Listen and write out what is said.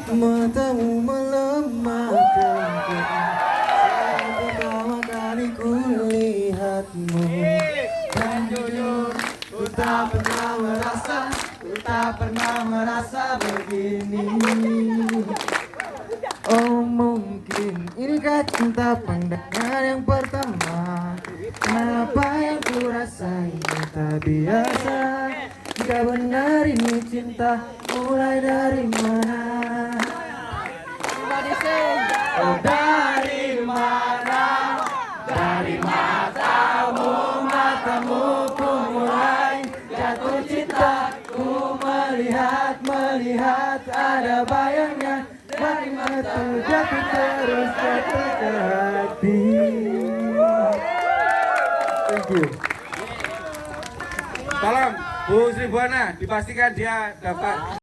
Matamu melemahkan saat pertama kali kulihatmu. Dan jujur, ku tak pernah merasa begini. Oh mungkin inikah cinta pandangan yang pertama. Apa yang ku rasain tak biasa. Jika benar ini cinta, mulai dari mana? Oh dari mana? Dari matamu ku mulai jatuh cinta. Ku melihat ada bayangnya. Dari mata jatuh terus jatuh ke hati. Thank you. Tolong Bu Sri Buana dipastikan dia dapat